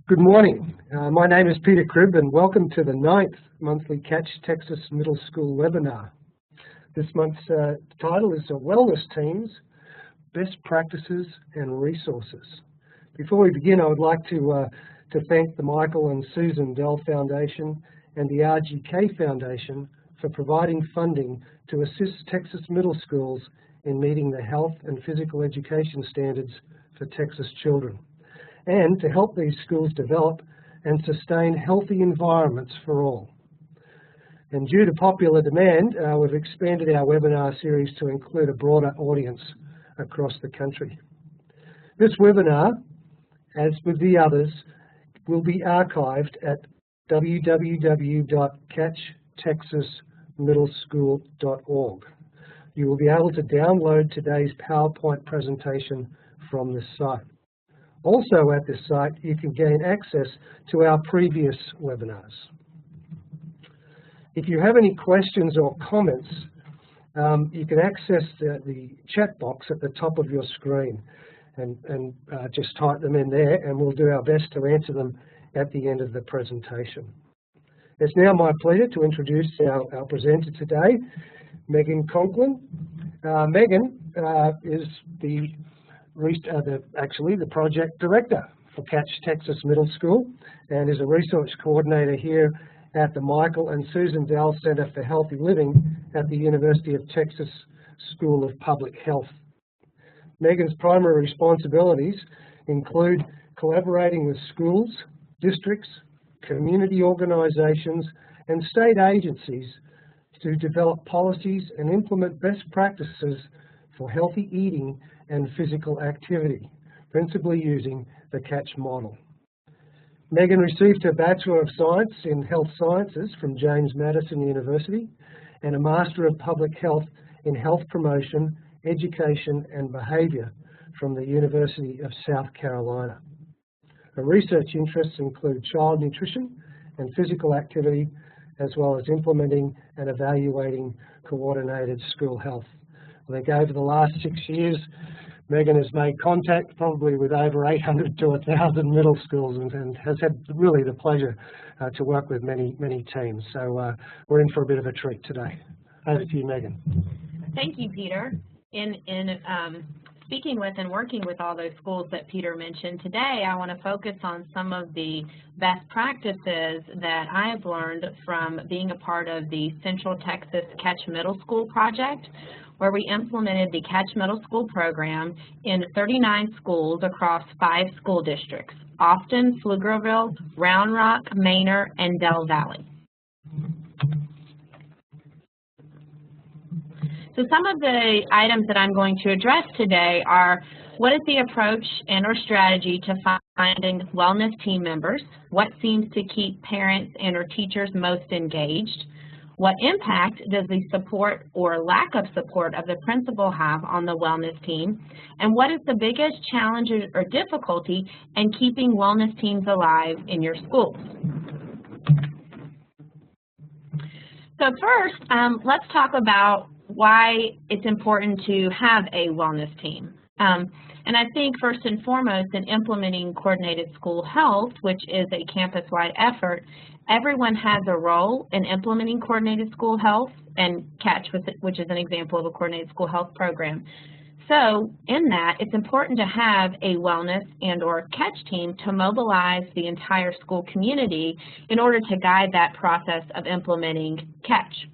Good morning. My name is Peter Cribb and welcome to the 9th monthly Catch Texas Middle School webinar. This month's title is Wellness Teams, Best Practices and Resources. Before we begin, I would like to thank the Michael and Susan Dell Foundation and the RGK Foundation for providing funding to assist Texas middle schools in meeting the health and physical education standards for Texas children, and to help these schools develop and sustain healthy environments for all. And due to popular demand, we've expanded our webinar series to include a broader audience across the country. This webinar, as with the others, will be archived at www.catchtexasmiddleschool.org. You will be able to download today's PowerPoint presentation from this site. Also at this site, you can gain access to our previous webinars. If you have any questions or comments, you can access the chat box at the top of your screen and just type them in there, and we'll do our best to answer them at the end of the presentation. It's now my pleasure to introduce our presenter today, Megan Conklin. Megan is actually the project director for Catch Texas Middle School and is a research coordinator here at the Michael and Susan Dell Center for Healthy Living at the University of Texas School of Public Health. Megan's primary responsibilities include collaborating with schools, districts, community organizations, and state agencies to develop policies and implement best practices for healthy eating and physical activity, principally using the CATCH model. Megan received her Bachelor of Science in Health Sciences from James Madison University and a Master of Public Health in Health Promotion, Education and Behavior from the University of South Carolina. Her research interests include child nutrition and physical activity, as well as implementing and evaluating coordinated school health. I think over the last 6 years, Megan has made contact probably with over 800 to 1,000 middle schools and has had really the pleasure to work with many teams. So we're in for a bit of a treat today. Over to you, Megan. Thank you, Peter. In speaking with and working with all those schools that Peter mentioned today, I want to focus on some of the best practices that I have learned from being a part of the Central Texas Catch Middle School project, where we implemented the Catch Middle School program in 39 schools across 5 school districts: Austin, Pflugerville, Round Rock, Manor, and Del Valley. So some of the items that I'm going to address today are: what is the approach and or strategy to finding wellness team members? What seems to keep parents and or teachers most engaged? What impact does the support or lack of support of the principal have on the wellness team? And what is the biggest challenge or difficulty in keeping wellness teams alive in your schools? So first, let's talk about why it's important to have a wellness team. And I think first and foremost, in implementing coordinated school health, which is a campus-wide effort, everyone has a role in implementing coordinated school health, and CATCH, which is an example of a coordinated school health program. So in that, it's important to have a wellness and or CATCH team to mobilize the entire school community in order to guide that process of implementing CATCH.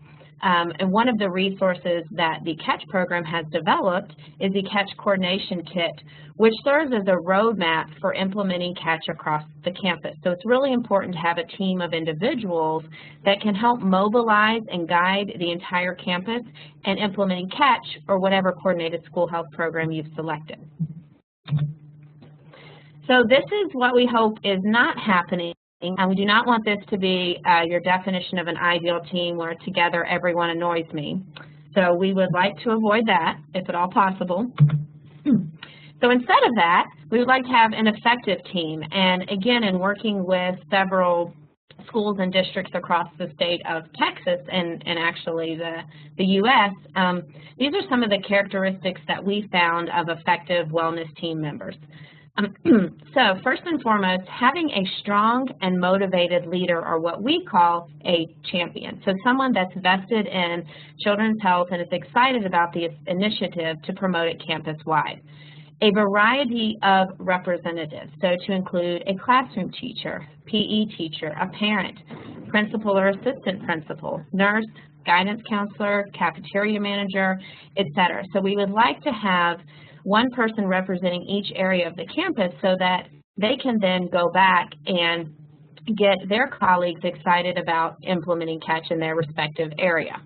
And one of the resources that the CATCH program has developed is the CATCH Coordination Kit, which serves as a roadmap for implementing CATCH across the campus. So it's really important to have a team of individuals that can help mobilize and guide the entire campus in implementing CATCH or whatever coordinated school health program you've selected. So this is what we hope is not happening. And we do not want this to be your definition of an ideal team where together everyone annoys me. So we would like to avoid that if at all possible. So instead of that, we would like to have an effective team. And again, in working with several schools and districts across the state of Texas and actually the U.S., these are some of the characteristics that we found of effective wellness team members. So first and foremost, having a strong and motivated leader, or what we call a champion. So someone that's vested in children's health and is excited about the initiative to promote it campus-wide. A variety of representatives, so to include a classroom teacher, PE teacher, a parent, principal or assistant principal, nurse, guidance counselor, cafeteria manager, etc. So we would like to have one person representing each area of the campus so that they can then go back and get their colleagues excited about implementing CATCH in their respective area.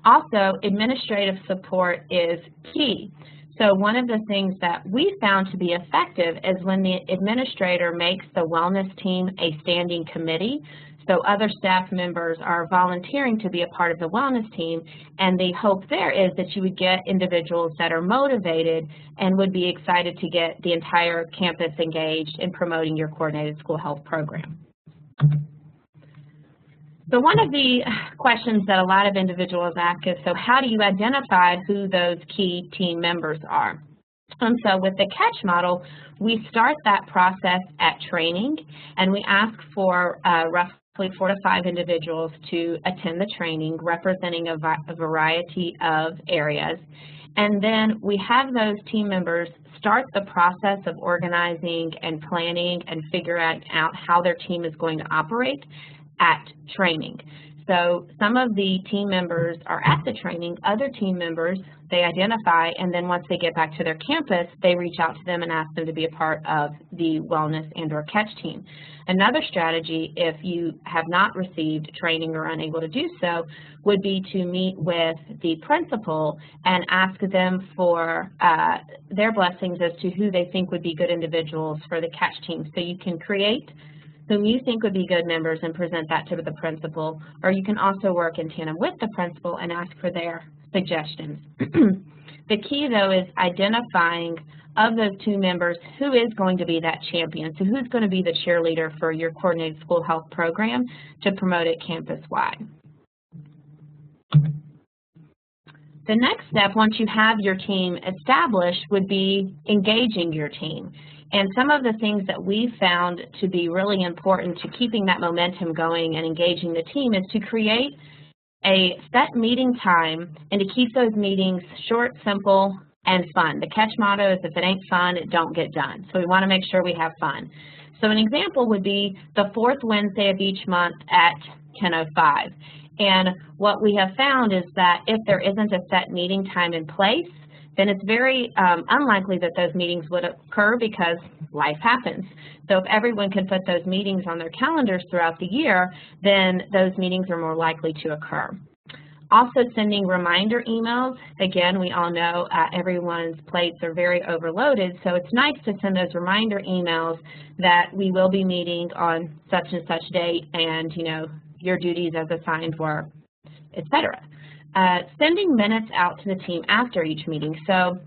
Also, administrative support is key. So one of the things that we found to be effective is when the administrator makes the wellness team a standing committee. So other staff members are volunteering to be a part of the wellness team, and the hope there is that you would get individuals that are motivated and would be excited to get the entire campus engaged in promoting your coordinated school health program. So one of the questions that a lot of individuals ask is, so how do you identify who those key team members are? And so with the CATCH model, we start that process at training, and we ask for roughly 4 to 5 individuals to attend the training representing a variety of areas. And then we have those team members start the process of organizing and planning and figuring out how their team is going to operate at training. So some of the team members are at the training, other team members they identify, and then once they get back to their campus, they reach out to them and ask them to be a part of the wellness and or CATCH team. Another strategy, if you have not received training or unable to do so, would be to meet with the principal and ask them for their blessings as to who they think would be good individuals for the CATCH team. So you can create whom you think would be good members and present that to the principal, or you can also work in tandem with the principal and ask for their suggestions. The key, though, is identifying of those 2 members who is going to be that champion. So who's going to be the cheerleader for your coordinated school health program to promote it campus-wide. The next step, once you have your team established, would be engaging your team. And some of the things that we found to be really important to keeping that momentum going and engaging the team is to create a set meeting time and to keep those meetings short, simple, and fun. The CATCH motto is, if it ain't fun, it don't get done. So we want to make sure we have fun. So an example would be the 4th Wednesday of each month at 10:05. And what we have found is that if there isn't a set meeting time in place, then it's very unlikely that those meetings would occur because life happens. So if everyone can put those meetings on their calendars throughout the year, then those meetings are more likely to occur. Also sending reminder emails. Again, we all know everyone's plates are very overloaded, so it's nice to send those reminder emails that we will be meeting on such and such date, and your duties as assigned were, etc. Sending minutes out to the team after each meeting. So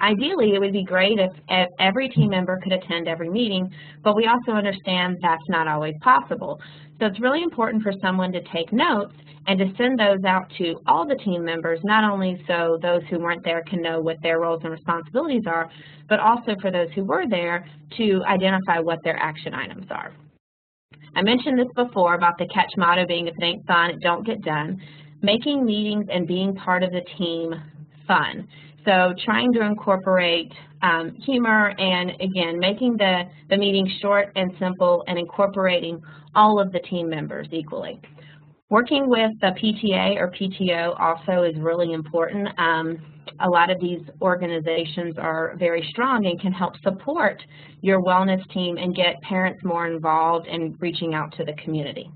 ideally, it would be great if every team member could attend every meeting, but we also understand that's not always possible. So it's really important for someone to take notes and to send those out to all the team members, not only so those who weren't there can know what their roles and responsibilities are, but also for those who were there to identify what their action items are. I mentioned this before about the CATCH motto being, if it ain't fun, it don't get done. Making meetings and being part of the team fun. So trying to incorporate humor and, again, making the meeting short and simple and incorporating all of the team members equally. Working with the PTA or PTO also is really important. A lot of these organizations are very strong and can help support your wellness team and get parents more involved in reaching out to the community.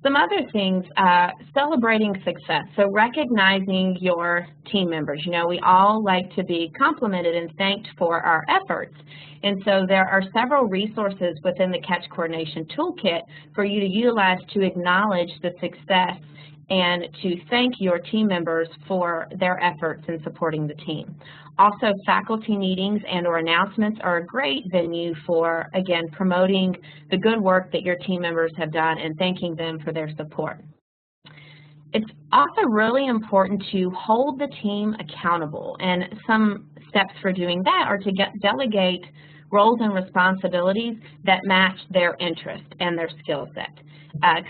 Some other things, celebrating success, so recognizing your team members. We all like to be complimented and thanked for our efforts, and so there are several resources within the CATCH Coordination Toolkit for you to utilize to acknowledge the success and to thank your team members for their efforts in supporting the team. Also, faculty meetings and or announcements are a great venue for, again, promoting the good work that your team members have done and thanking them for their support. It's also really important to hold the team accountable, and some steps for doing that are to delegate roles and responsibilities that match their interest and their skill set.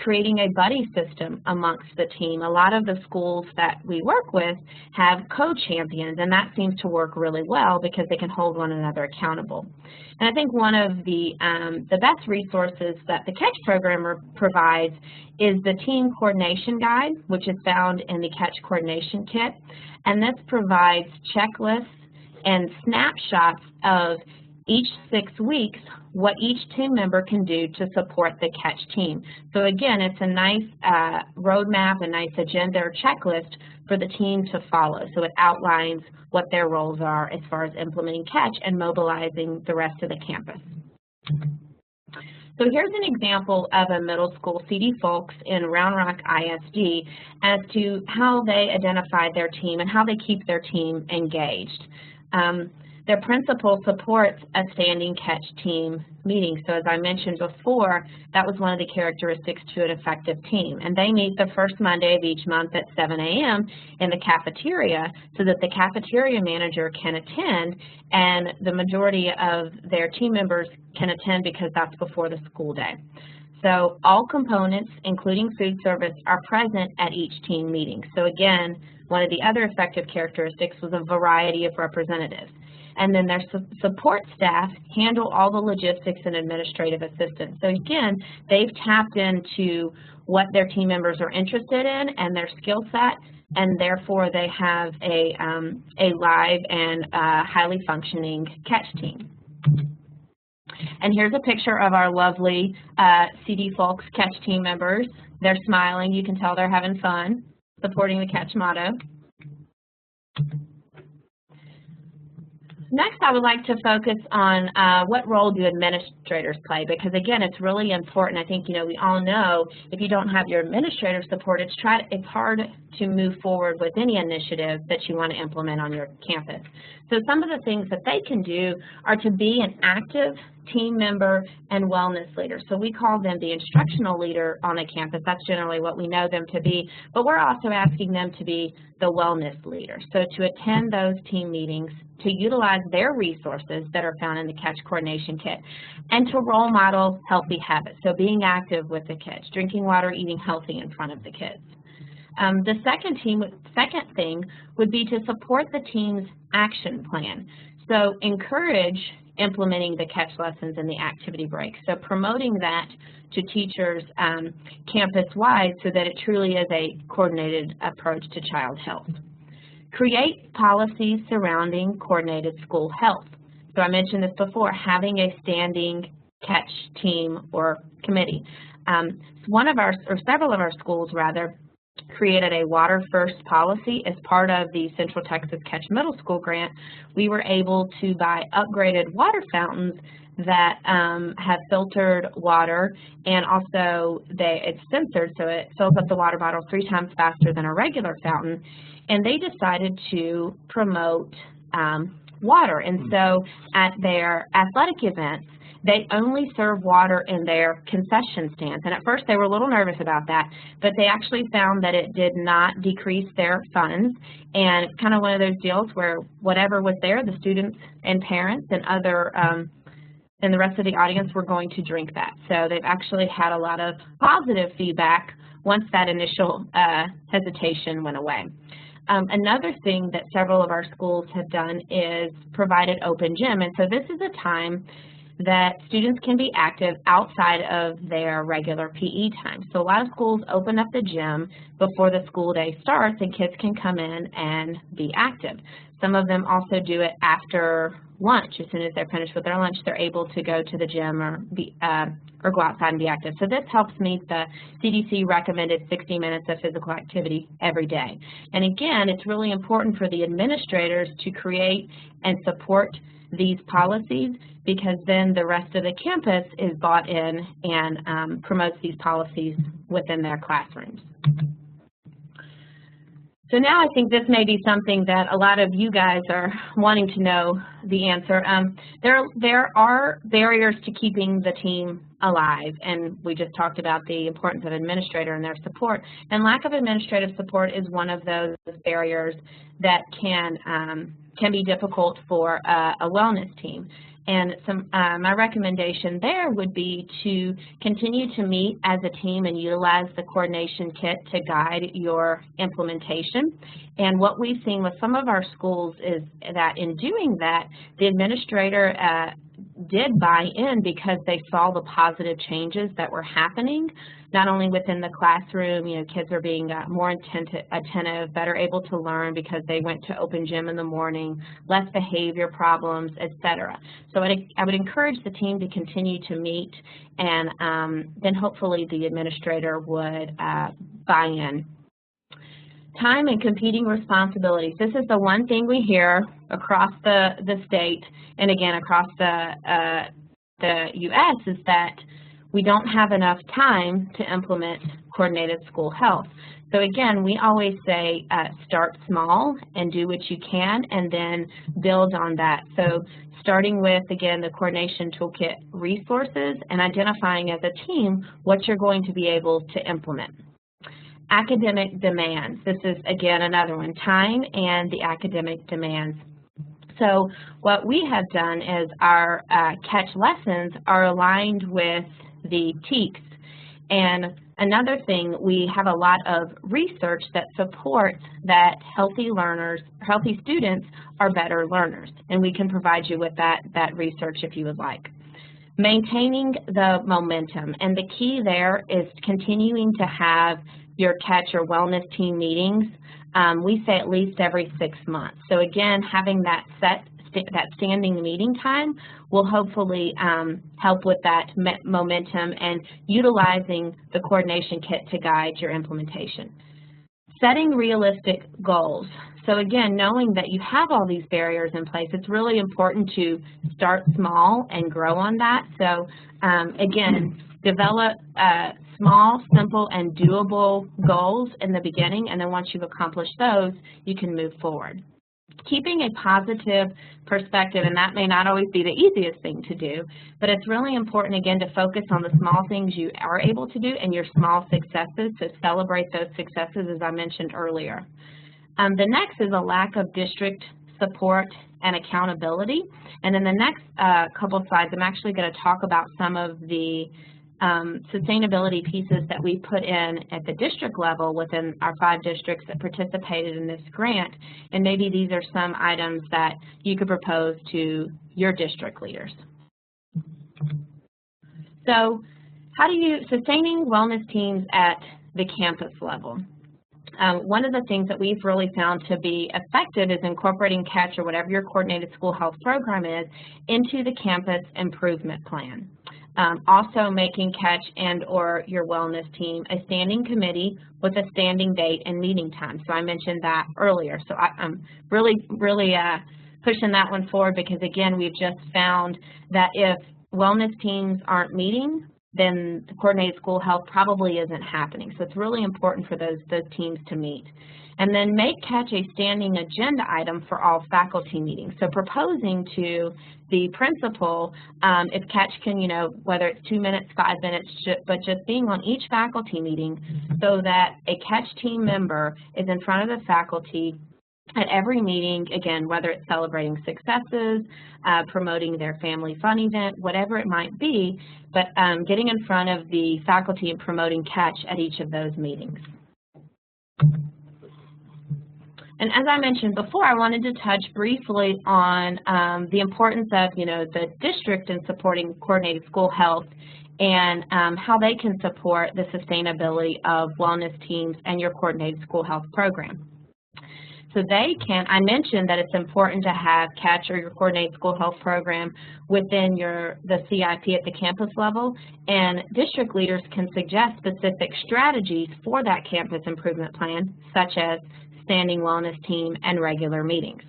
Creating a buddy system amongst the team. A lot of the schools that we work with have co-champions, and that seems to work really well because they can hold one another accountable. And I think one of the best resources that the CATCH program provides is the Team Coordination Guide, which is found in the CATCH Coordination Kit. And this provides checklists and snapshots of each 6 weeks what each team member can do to support the CATCH team. So again, it's a nice roadmap, a nice agenda or checklist for the team to follow. So it outlines what their roles are as far as implementing CATCH and mobilizing the rest of the campus. So here's an example of a middle school, CD Folks in Round Rock ISD, as to how they identified their team and how they keep their team engaged. Their principal supports a standing CATCH team meeting. So as I mentioned before, that was one of the characteristics to an effective team. And they meet the first Monday of each month at 7 a.m. in the cafeteria so that the cafeteria manager can attend, and the majority of their team members can attend because that's before the school day. So all components, including food service, are present at each team meeting. So again, one of the other effective characteristics was a variety of representatives. And then their support staff handle all the logistics and administrative assistance. So again, they've tapped into what their team members are interested in and their skill set, and therefore they have a live and highly functioning CATCH team. And here's a picture of our lovely CD Folks CATCH team members. They're smiling. You can tell they're having fun, supporting the CATCH motto. Next, I would like to focus on what role do administrators play, because again, it's really important. I think, we all know if you don't have your administrator support, it's hard to move forward with any initiative that you want to implement on your campus. So some of the things that they can do are to be an active team member and wellness leader. So we call them the instructional leader on a campus. That's generally what we know them to be, but we're also asking them to be the wellness leader. So to attend those team meetings, to utilize their resources that are found in the CATCH Coordination Kit, and to role model healthy habits. So being active with the kids, drinking water, eating healthy in front of the kids. The second thing would be to support the team's action plan. So encourage implementing the CATCH lessons in the activity break. So promoting that to teachers campus-wide so that it truly is a coordinated approach to child health. Create policies surrounding coordinated school health. So I mentioned this before, having a standing CATCH team or committee. Several of our schools created a water first policy as part of the Central Texas CATCH Middle School grant. We were able to buy upgraded water fountains that have filtered water, and also it's censored, so it fills up the water bottle 3 times faster than a regular fountain. And they decided to promote water. And so at their athletic events, they only serve water in their concession stands. And at first they were a little nervous about that, but they actually found that it did not decrease their funds. And it's kind of one of those deals where whatever was there, the students and parents and and the rest of the audience were going to drink that. So they've actually had a lot of positive feedback once that initial hesitation went away. Another thing that several of our schools have done is provided open gym. And so this is a time that students can be active outside of their regular PE time. So a lot of schools open up the gym before the school day starts and kids can come in and be active. Some of them also do it after lunch. As soon as they're finished with their lunch, they're able to go to the gym or go outside and be active. So this helps meet the CDC recommended 60 minutes of physical activity every day. And again, it's really important for the administrators to create and support these policies, because then the rest of the campus is bought in and promotes these policies within their classrooms. So now I think this may be something that a lot of you guys are wanting to know the answer. There are barriers to keeping the team alive, and we just talked about the importance of administrator and their support. And lack of administrative support is one of those barriers that can be difficult for a wellness team. And my recommendation there would be to continue to meet as a team and utilize the coordination kit to guide your implementation. And what we've seen with some of our schools is that in doing that, the administrator did buy in because they saw the positive changes that were happening, not only within the classroom, kids are being more attentive, better able to learn because they went to open gym in the morning, less behavior problems, etc. So I would encourage the team to continue to meet, and then hopefully the administrator would buy in. Time and competing responsibilities. This is the one thing we hear across the state, and again across the U.S., is that we don't have enough time to implement coordinated school health. So again, we always say start small and do what you can, and then build on that. So starting with, again, the coordination toolkit resources and identifying as a team what you're going to be able to implement. Academic demands. This is, again, another one, time and the academic demands. So what we have done is our catch lessons are aligned with the TEKS. And another thing, we have a lot of research that supports that healthy students are better learners. And we can provide you with that research if you would like. Maintaining the momentum. And the key there is continuing to have your catch or wellness team meetings. We say at least every 6 months. So again, having that standing meeting time will hopefully help with that momentum and utilizing the coordination kit to guide your implementation. Setting realistic goals. So again, knowing that you have all these barriers in place, it's really important to start small and grow on that. So again, develop small, simple, and doable goals in the beginning, and then once you've accomplished those, you can move forward. Keeping a positive perspective, and that may not always be the easiest thing to do, but it's really important, again, to focus on the small things you are able to do and your small successes, to celebrate those successes, as I mentioned earlier. The next is a lack of district support and accountability. And in the next couple of slides, I'm actually going to talk about some of the sustainability pieces that we put in at the district level within our 5 districts that participated in this grant, and maybe these are some items that you could propose to your district leaders. So sustaining wellness teams at the campus level. One of the things that we've really found to be effective is incorporating CATCH, or whatever your coordinated school health program is, into the campus improvement plan. Also making CATCH and or your wellness team a standing committee with a standing date and meeting time. So I mentioned that earlier. So I'm really pushing that one forward, because again, we've just found that if wellness teams aren't meeting, then the coordinated school health probably isn't happening. So it's really important for those teams to meet. And then make CATCH a standing agenda item for all faculty meetings. So proposing to the principal, if CATCH can, whether it's 2 minutes, 5 minutes, but just being on each faculty meeting, so that a CATCH team member is in front of the faculty at every meeting, again, whether it's celebrating successes, promoting their family fun event, whatever it might be, but getting in front of the faculty and promoting CATCH at each of those meetings. And as I mentioned before, I wanted to touch briefly on the importance of, the district in supporting coordinated school health, and how they can support the sustainability of wellness teams and your coordinated school health program. So I mentioned that it's important to have CATCH, or your coordinated school health program, within the CIP at the campus level, and district leaders can suggest specific strategies for that campus improvement plan, such as standing wellness team and regular meetings.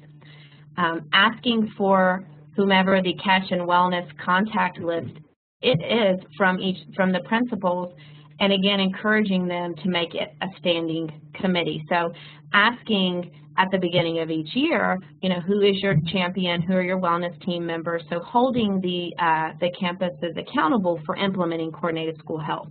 Asking for whomever the CATCH and wellness contact list it is from the principals, and again, encouraging them to make it a standing committee. So asking at the beginning of each year, who is your champion, who are your wellness team members, so holding the campuses accountable for implementing coordinated school health.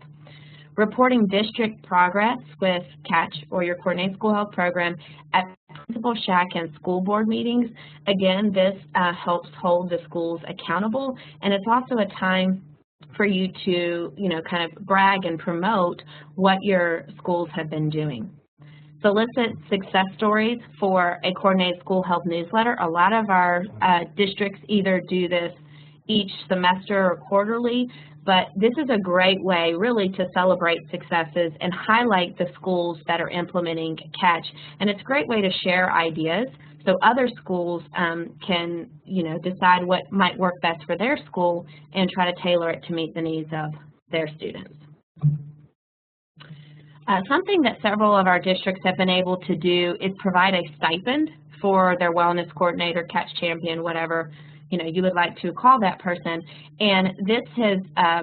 Reporting district progress with CATCH or your coordinated school health program at principal shack and school board meetings. Again, this helps hold the schools accountable, and it's also a time for you to, kind of brag and promote what your schools have been doing. Solicit success stories for a coordinated school health newsletter. A lot of our districts either do this each semester or quarterly, but this is a great way really to celebrate successes and highlight the schools that are implementing CATCH. And it's a great way to share ideas so other schools can, decide what might work best for their school and try to tailor it to meet the needs of their students. Something that several of our districts have been able to do is provide a stipend for their wellness coordinator, CATCH champion, whatever you would like to call that person, and this has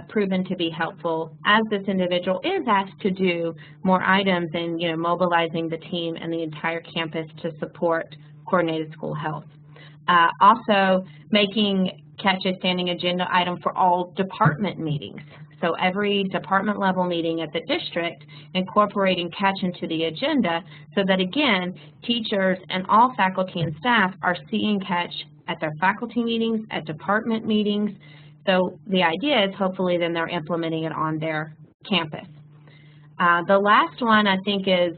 proven to be helpful as this individual is asked to do more items and mobilizing the team and the entire campus to support coordinated school health. Also, making CATCH a standing agenda item for all department meetings. So every department level meeting at the district, incorporating CATCH into the agenda so that, again, teachers and all faculty and staff are seeing CATCH at their faculty meetings, at department meetings. So the idea is hopefully then they're implementing it on their campus. The last one I think is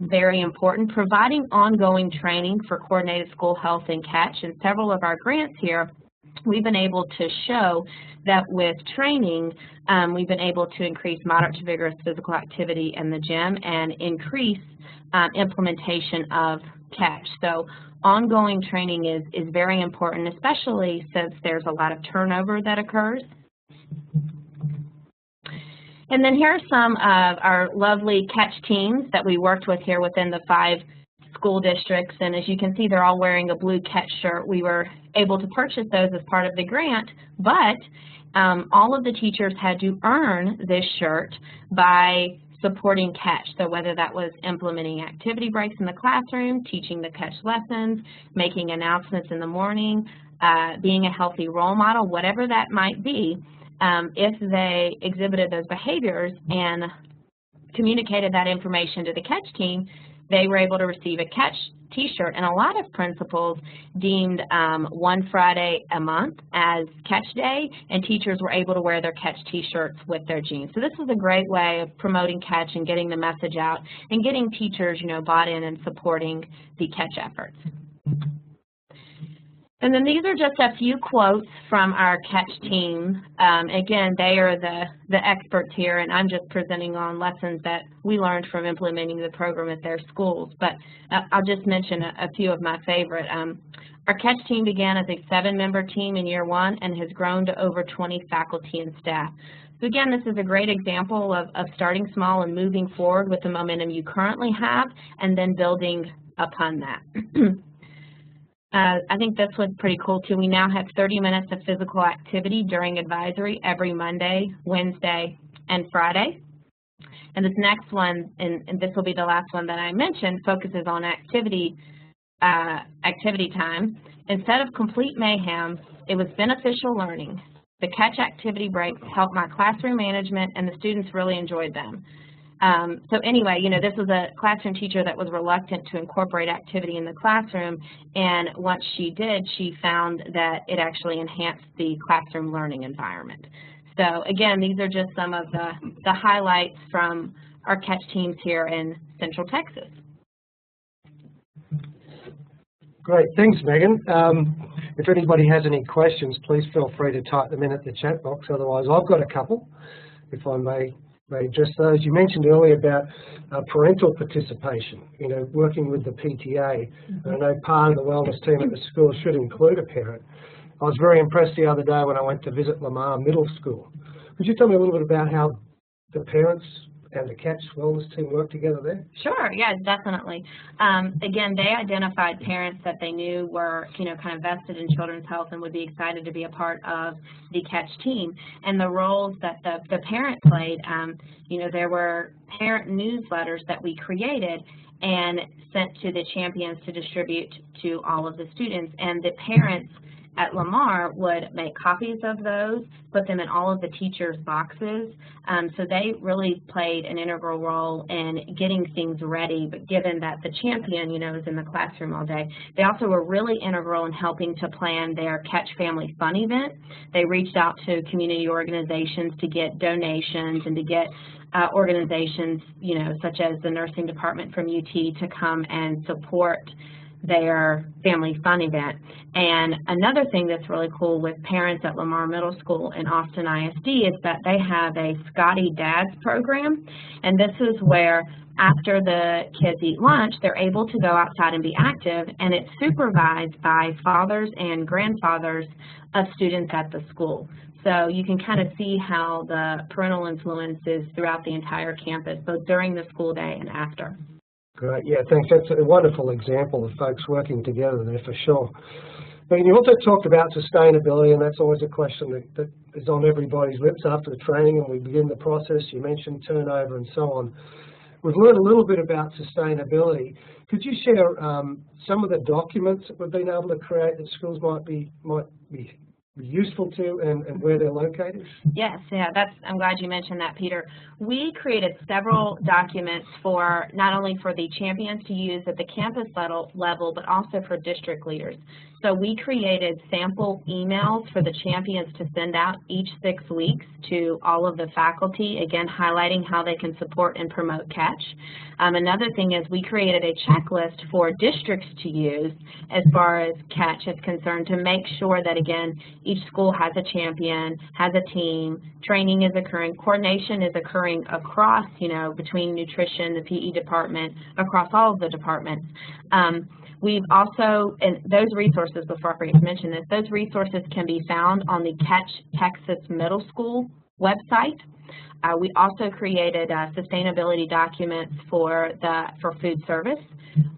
very important, providing ongoing training for coordinated school health and CATCH. In several of our grants here, we've been able to show that with training, we've been able to increase moderate to vigorous physical activity in the gym and increase implementation of CATCH. So ongoing training is very important, especially since there's a lot of turnover that occurs. And then here are some of our lovely CATCH teams that we worked with here within the 5 school districts, and as you can see, they're all wearing a blue CATCH shirt. We were able to purchase those as part of the grant, but all of the teachers had to earn this shirt by supporting CATCH. So whether that was implementing activity breaks in the classroom, teaching the CATCH lessons, making announcements in the morning, being a healthy role model, whatever that might be, if they exhibited those behaviors and communicated that information to the CATCH team, they were able to receive a CATCH t-shirt, and a lot of principals deemed one Friday a month as CATCH Day, and teachers were able to wear their CATCH t-shirts with their jeans. So this is a great way of promoting CATCH and getting the message out and getting teachers, bought in and supporting the CATCH efforts. And then these are just a few quotes from our CATCH team. Again, they are the experts here, and I'm just presenting on lessons that we learned from implementing the program at their schools. But I'll just mention a few of my favorite. Our CATCH team began as a 7-member team in year 1 and has grown to over 20 faculty and staff. So again, this is a great example of starting small and moving forward with the momentum you currently have and then building upon that. I think this was pretty cool too. We now have 30 minutes of physical activity during advisory every Monday, Wednesday, and Friday. And this next one, and this will be the last one that I mentioned, focuses on activity time. Instead of complete mayhem, it was beneficial learning. The CATCH activity breaks helped my classroom management, and the students really enjoyed them. So anyway, this was a classroom teacher that was reluctant to incorporate activity in the classroom, and once she did, she found that it actually enhanced the classroom learning environment. So again, these are just some of the highlights from our CATCH teams here in Central Texas. Great, thanks Megan. If anybody has any questions, please feel free to type them in at the chat box. Otherwise, I've got a couple, if I may address those. You mentioned earlier about parental participation, working with the PTA. And I know part of the wellness team at the school should include a parent. I was very impressed the other day when I went to visit Lamar Middle School. Could you tell me a little bit about how the parents and the Catch Wellness team work together there? Sure, yeah, definitely. Again, they identified parents that they knew were, kind of vested in children's health and would be excited to be a part of the Catch team. And the roles that the parent played, there were parent newsletters that we created and sent to the champions to distribute to all of the students. And the parents at Lamar would make copies of those, put them in all of the teachers' boxes. So they really played an integral role in getting things ready, but given that the champion, is in the classroom all day, they also were really integral in helping to plan their Catch Family Fun event. They reached out to community organizations to get donations and to get organizations, such as the nursing department from UT to come and support their family fun event. And another thing that's really cool with parents at Lamar Middle School and Austin ISD is that they have a Scotty Dads program, and this is where after the kids eat lunch, they're able to go outside and be active, and it's supervised by fathers and grandfathers of students at the school. So you can kind of see how the parental influence is throughout the entire campus, both during the school day and after. Great, yeah, thanks. That's a wonderful example of folks working together there for sure. But you also talked about sustainability, and that's always a question that is on everybody's lips after the training and we begin the process. You mentioned turnover and so on. We've learned a little bit about sustainability. Could you share some of the documents that we've been able to create that schools might be useful to and where they're located? Yes, yeah, I'm glad you mentioned that, Peter. We created several documents for not only for the champions to use at the campus level, but also for district leaders. So we created sample emails for the champions to send out each 6 weeks to all of the faculty, again, highlighting how they can support and promote Catch. Another thing is we created a checklist for districts to use as far as Catch is concerned to make sure that, again, each school has a champion, has a team, training is occurring, coordination is occurring across, between nutrition, the PE department, across all of the departments. We've also, and those resources, before I forget to mention this, those resources can be found on the Catch Texas Middle School website. We also created sustainability documents for food service.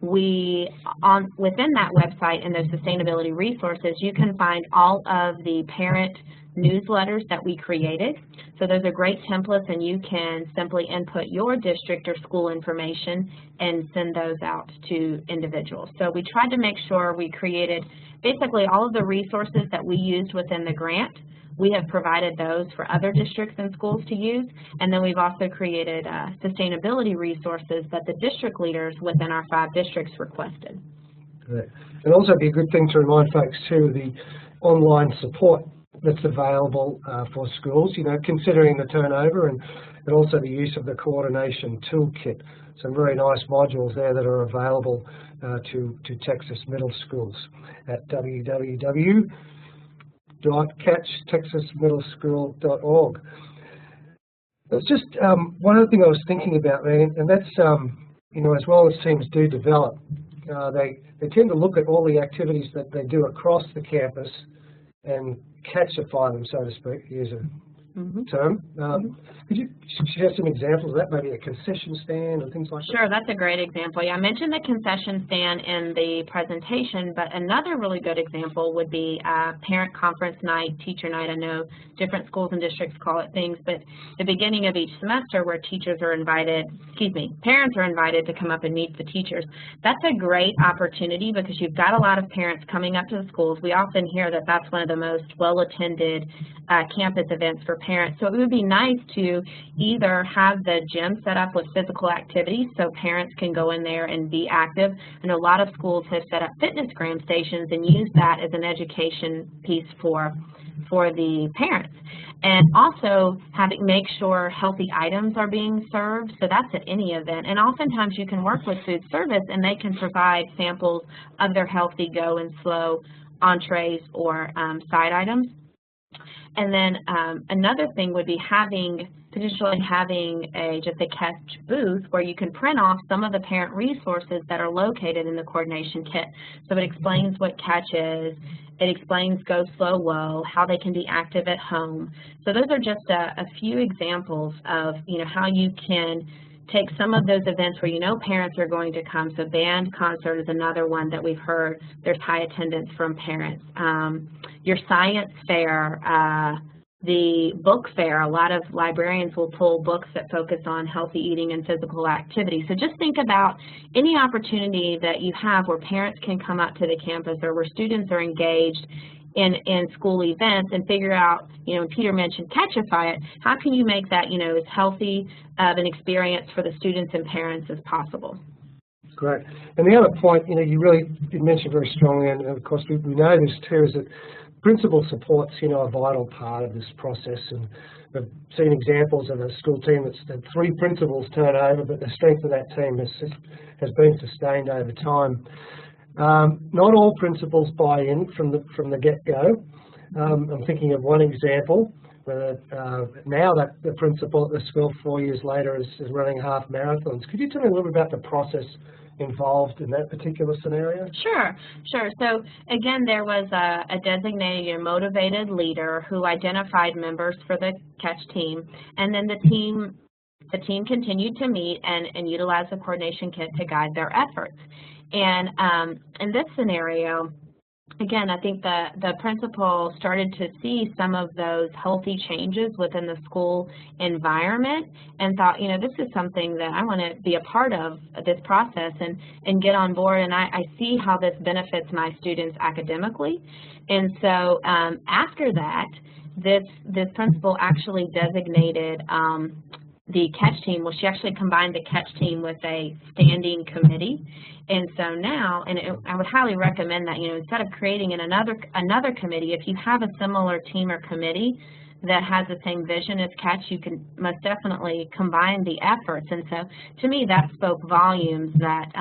Within that website and those sustainability resources, you can find all of the parent newsletters that we created. So those are great templates, and you can simply input your district or school information and send those out to individuals. So we tried to make sure we created basically all of the resources that we used within the grant. We have provided those for other districts and schools to use, and then we've also created sustainability resources that the district leaders within our 5 districts requested. Great. And also be a good thing to remind folks too, the online support that's available for schools, considering the turnover and also the use of the coordination toolkit. Some very nice modules there that are available to Texas middle schools at www.catchtexasmiddleschool.org. That's just one other thing I was thinking about, Megan, and that's, as wellness teams do develop, they tend to look at all the activities that they do across the campus and catchify them, so to speak, use a term. Could you share some examples of that, maybe a concession stand or things like that? Sure, that's a great example. Yeah, I mentioned the concession stand in the presentation, but another really good example would be parent conference night, teacher night. I know different schools and districts call it things, but the beginning of each semester where parents are invited to come up and meet the teachers. That's a great opportunity because you've got a lot of parents coming up to the schools. We often hear that that's one of the most well-attended campus events for parents. So it would be nice to either have the gym set up with physical activities so parents can go in there and be active. And a lot of schools have set up fitnessgram stations and use that as an education piece for the parents. And also make sure healthy items are being served. So that's at any event. And oftentimes you can work with food service and they can provide samples of their healthy go and slow entrees or side items. And then another thing would be potentially having just a catch booth where you can print off some of the parent resources that are located in the coordination kit. So it explains what catch is, it explains Go Slow Whoa, how they can be active at home. So those are just a few examples of how you can take some of those events where parents are going to come. So band concert is another one that we've heard. There's high attendance from parents. Your science fair, the book fair, a lot of librarians will pull books that focus on healthy eating and physical activity. So just think about any opportunity that you have where parents can come out to the campus or where students are engaged in school events and figure out, Peter mentioned Catchify It, how can you make that, as healthy of an experience for the students and parents as possible? Great. And the other point, you mentioned very strongly, and of course we know this too, is that principal support's, a vital part of this process. And we've seen examples of a school team that's had 3 principals turn over, but the strength of that team has been sustained over time. Not all principals buy in from the get-go. I'm thinking of one example where now that the principal at the school 4 years later is running half marathons. Could you tell me a little bit about the process involved in that particular scenario? Sure. So again, there was a designated and motivated leader who identified members for the catch team, and then the team continued to meet and utilize the coordination kit to guide their efforts. And in this scenario, again, I think the principal started to see some of those healthy changes within the school environment and thought, this is something that I want to be a part of this process and get on board, and I see how this benefits my students academically. And so after that, this principal actually designated the catch team. Well, she actually combined the catch team with a standing committee. And so now, I would highly recommend that, instead of creating another committee, if you have a similar team or committee that has the same vision as catch, you can most definitely combine the efforts. And so to me, that spoke volumes that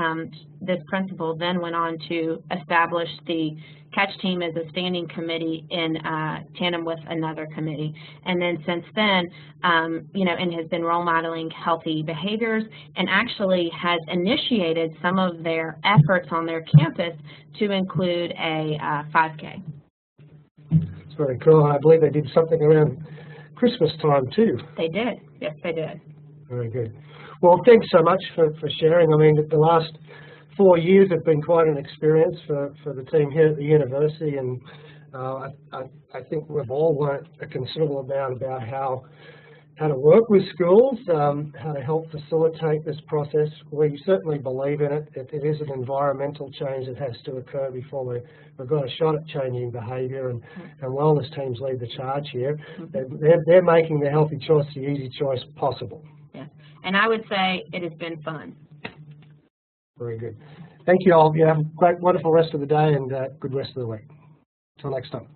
this principal then went on to establish the catch team as a standing committee in tandem with another committee. And then since then, and has been role modeling healthy behaviors and actually has initiated some of their efforts on their campus to include a 5K. It's very cool. I believe they did something around Christmas time too. They did. Yes, they did. Very good. Well, thanks so much for sharing. I mean, the last 4 years have been quite an experience for the team here at the university, and I think we've all learnt a considerable amount about how to work with schools, how to help facilitate this process. We certainly believe in it. It is an environmental change that has to occur before we've got a shot at changing behaviour, and wellness teams lead the charge here. They're making the healthy choice the easy choice possible. Yeah, and I would say it has been fun. Very good. Thank you all. You have a great, wonderful rest of the day and good rest of the week. Until next time.